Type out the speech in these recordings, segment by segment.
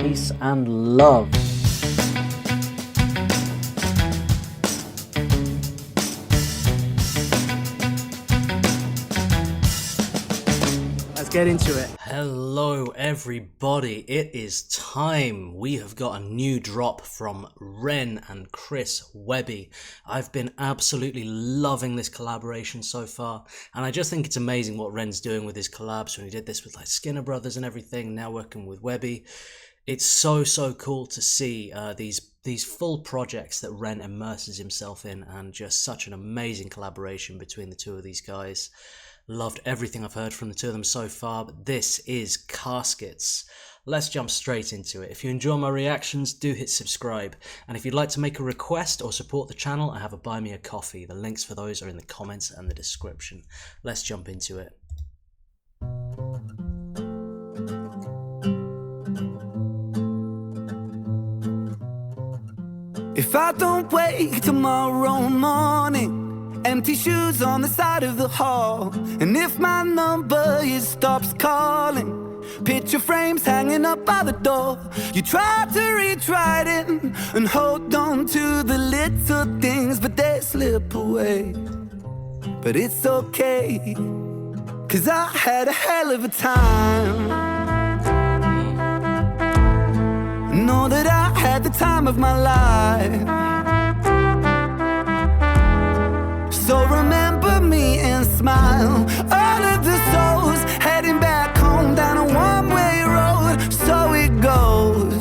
peace and love. Let's get into it. Hello everybody, it is time. We have got a new drop from Ren and Chris Webby. I've been absolutely loving this collaboration so far, and I just think it's amazing what Ren's doing with his collabs. When he did this with like Skinner Brothers and everything, now working with Webby. It's so cool to see these full projects that Ren immerses himself in, and just such an amazing collaboration between the two of these guys. Loved everything I've heard from the two of them so far, but this is Caskets. Let's jump straight into it. If you enjoy my reactions, do hit subscribe. And if you'd like to make a request or support the channel, I have a Buy Me a Coffee. The links for those are in the comments and the description. Let's jump into it. If I don't wake tomorrow morning, empty shoes on the side of the hall, and if my number stops calling, picture frames hanging up by the door. You try to reach right in and hold on to the little things, but they slip away. But it's okay, 'cause I had a hell of a time. Know that I had the time of my life. So remember me and smile. All of the souls heading back home down a one-way road. So it goes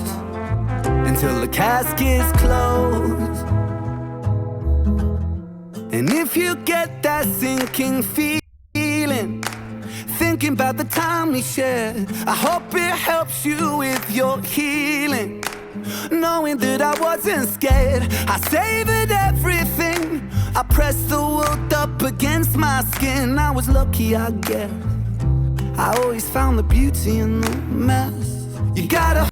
until the casket's closed. And if you get that sinking feeling, thinking about the time we shared, I hope it helps you with your healing. Knowing that I wasn't scared, I savored everything. I pressed the world up against my skin. I was lucky, I guess. I always found the beauty in the mess. You gotta...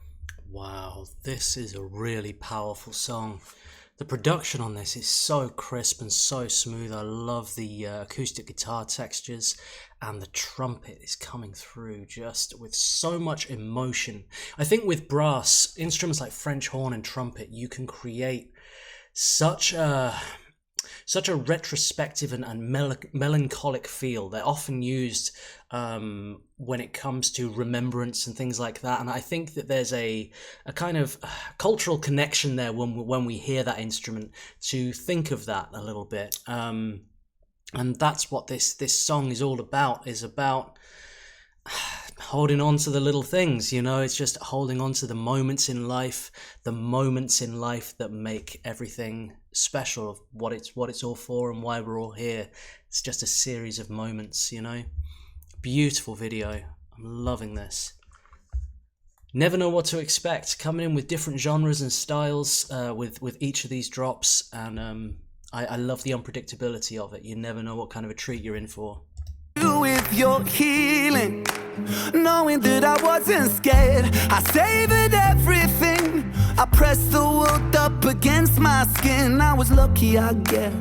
Wow, this is a really powerful song. The production on this is so crisp and so smooth. I love the acoustic guitar textures, and the trumpet is coming through just with so much emotion. I think with brass, instruments like French horn and trumpet, you can create such a retrospective and melancholic feel. They're often used when it comes to remembrance and things like that, and I think that there's a kind of cultural connection there when we hear that instrument, to think of that a little bit. And that's what this song is all about, holding on to the little things, you know. It's just holding on to the moments in life that make everything special, of what it's all for and why we're all here. It's just a series of moments, you know. Beautiful video. I'm loving this. Never know what to expect, coming in with different genres and styles with each of these drops, and I love the unpredictability of it. You never know what kind of a treat you're in for. With your healing, knowing that I wasn't scared, I savored everything. I pressed the world up against my skin. I was lucky, I guess.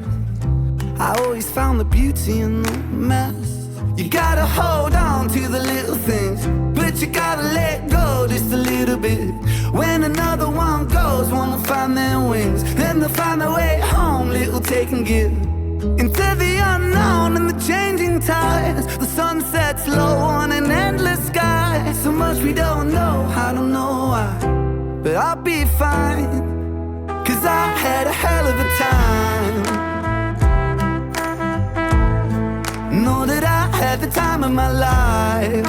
I always found the beauty in the mess. You gotta hold on to the little things, but you gotta let go just a little bit. When another one goes, one will find their wings, then they'll find their way home. Little take and give into the unknown and the changing tides. The sun sets low on an endless sky. So much we don't know, I don't know why, but I'll be fine, 'cause I had a hell of a time. Know that I had the time of my life.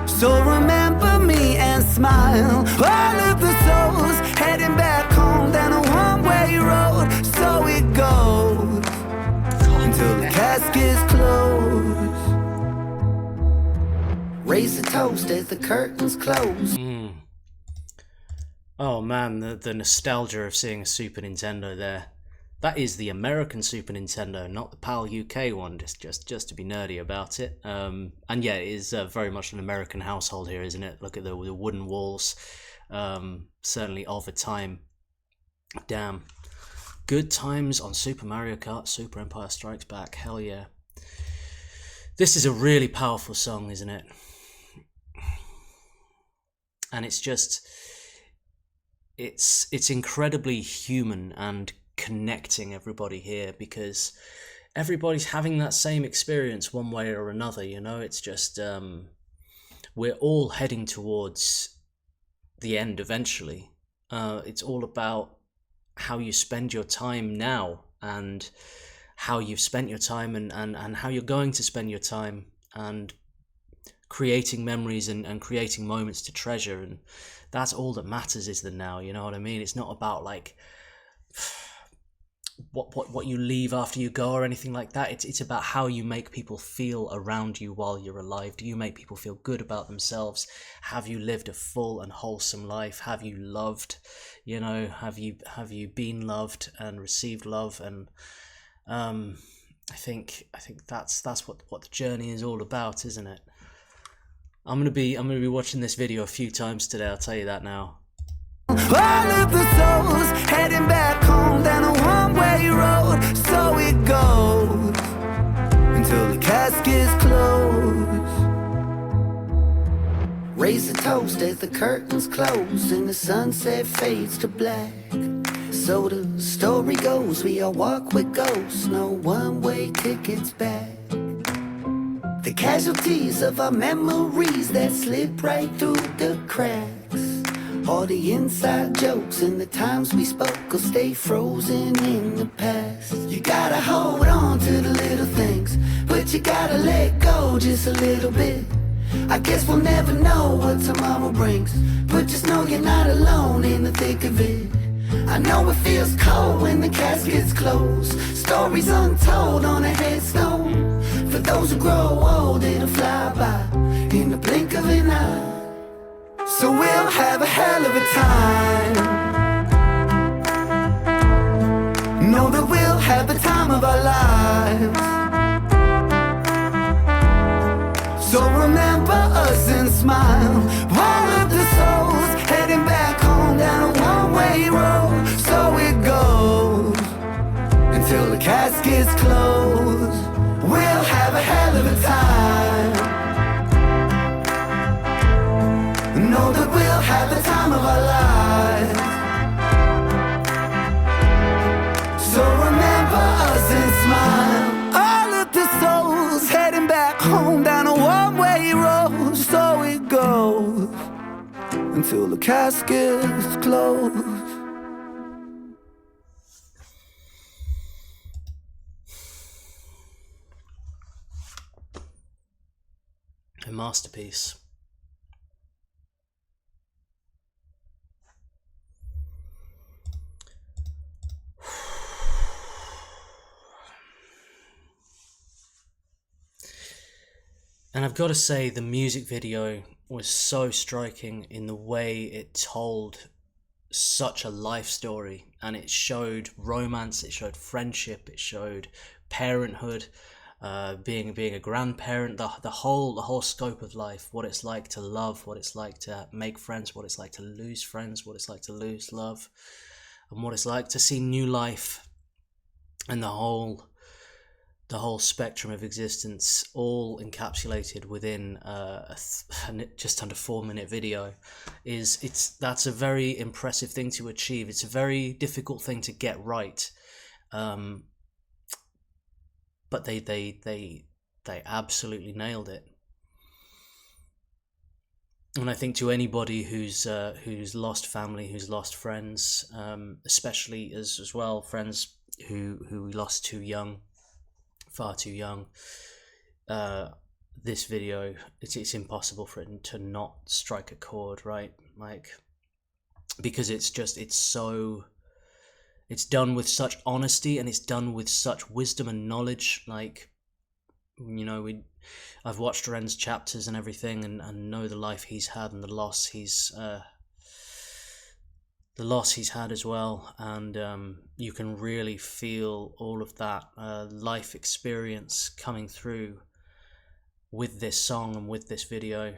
So remember me and smile. All of the souls heading back home down a one-way road. So it goes until the casket's closed. Raise a toast as the curtains close. Oh man, the nostalgia of seeing a Super Nintendo there. That is the American Super Nintendo, not the PAL UK one, just to be nerdy about it. And yeah, it is very much an American household here, isn't it? Look at the wooden walls, certainly of a time. Damn. Good times on Super Mario Kart, Super Empire Strikes Back, hell yeah. This is a really powerful song, isn't it? And it's just, it's incredibly human and connecting everybody here, because everybody's having that same experience one way or another, you know. It's just we're all heading towards the end eventually. It's all about how you spend your time now, and how you've spent your time, and how you're going to spend your time, and creating memories and creating moments to treasure. And that's all that matters, is the now, you know what I mean? It's not about like what you leave after you go or anything like that. It's about how you make people feel around you while you're alive. Do you make people feel good about themselves? Have you lived a full and wholesome life? Have you loved? You know, have you been loved and received love? And I think that's what the journey is all about, isn't it? I'm gonna be watching this video a few times today, I'll tell you that now. All of the souls heading back home down a one-way road, so it goes until the caskets close. Raise a toast as the curtains close and the sunset fades to black. So the story goes, we all walk with ghosts, no one-way tickets back. The casualties of our memories that slip right through the cracks. All the inside jokes and the times we spoke will stay frozen in the past. You gotta hold on to the little things, but you gotta let go just a little bit. I guess we'll never know what tomorrow brings, but just know you're not alone in the thick of it. I know it feels cold when the caskets close, stories untold on a headstone. For those who grow old, it'll fly by in the blink of an eye. So we'll have a hell of a time. Know that we'll have the time of our lives. So remember us and smile. All of the souls heading back home down a one-way road. So it goes until the caskets close. We'll have a hell of a time. Know that we'll have the time of our lives. So remember us and smile. All of the souls heading back home down a one-way road. So it goes until the caskets close. A masterpiece. And I've got to say, the music video was so striking in the way it told such a life story, and it showed romance, it showed friendship, it showed parenthood, being a grandparent, the whole scope of life, what it's like to love, what it's like to make friends, what it's like to lose friends, what it's like to lose love, and what it's like to see new life, and the whole spectrum of existence, all encapsulated within just under 4-minute video. That's a very impressive thing to achieve. It's a very difficult thing to get right, but they absolutely nailed it. And I think to anybody who's lost family, who's lost friends, especially as well friends who we lost too young, far too young, this video, it's impossible for it to not strike a chord, right? Like, because it's done with such honesty, and it's done with such wisdom and knowledge. Like, you know, I've watched Ren's chapters and everything, and know the life he's had and the loss he's had as well, and you can really feel all of that life experience coming through with this song and with this video.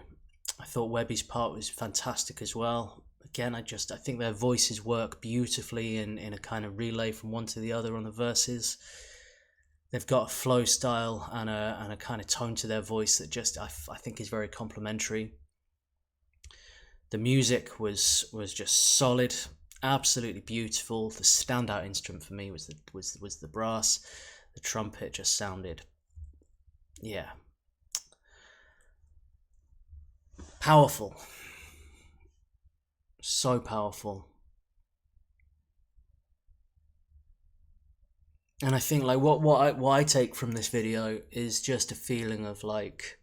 I thought Webby's part was fantastic as well. Again, I think their voices work beautifully in a kind of relay from one to the other on the verses. They've got a flow style and a kind of tone to their voice that just I think is very complementary. The music was just solid, absolutely beautiful. The standout instrument for me was the brass. The trumpet just sounded, yeah, powerful, so powerful. And I think like what I take from this video is just a feeling of like,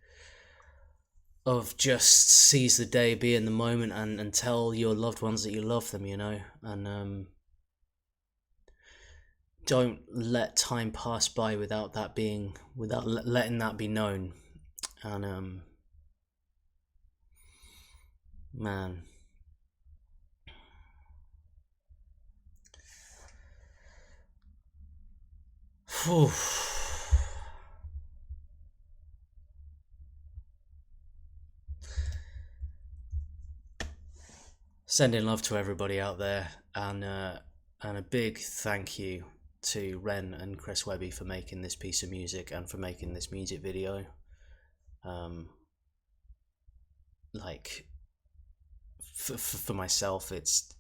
of just seize the day, be in the moment, and tell your loved ones that you love them, you know, and don't let time pass by without letting that be known. And man, whew. Sending love to everybody out there, and a big thank you to Ren and Chris Webby for making this piece of music and for making this music video. Like for myself, it's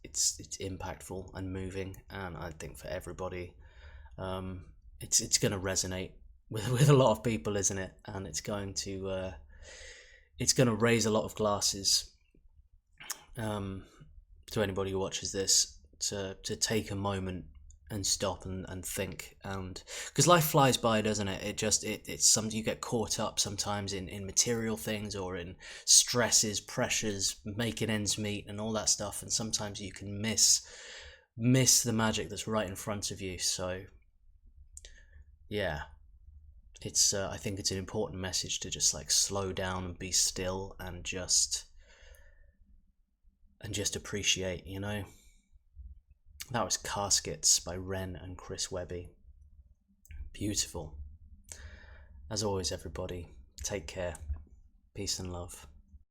impactful and moving, and I think for everybody, it's going to resonate with a lot of people, isn't it? And it's going to raise a lot of glasses to anybody who watches this, to take a moment and stop and think, and because life flies by, doesn't it? It's some, you get caught up sometimes in material things or in stresses, pressures, making ends meet and all that stuff, and sometimes you can miss the magic that's right in front of you. So yeah, it's I think it's an important message to just like slow down and be still and just appreciate, you know. That was Caskets by Ren and Chris Webby. Beautiful. As always, everybody, take care. Peace and love.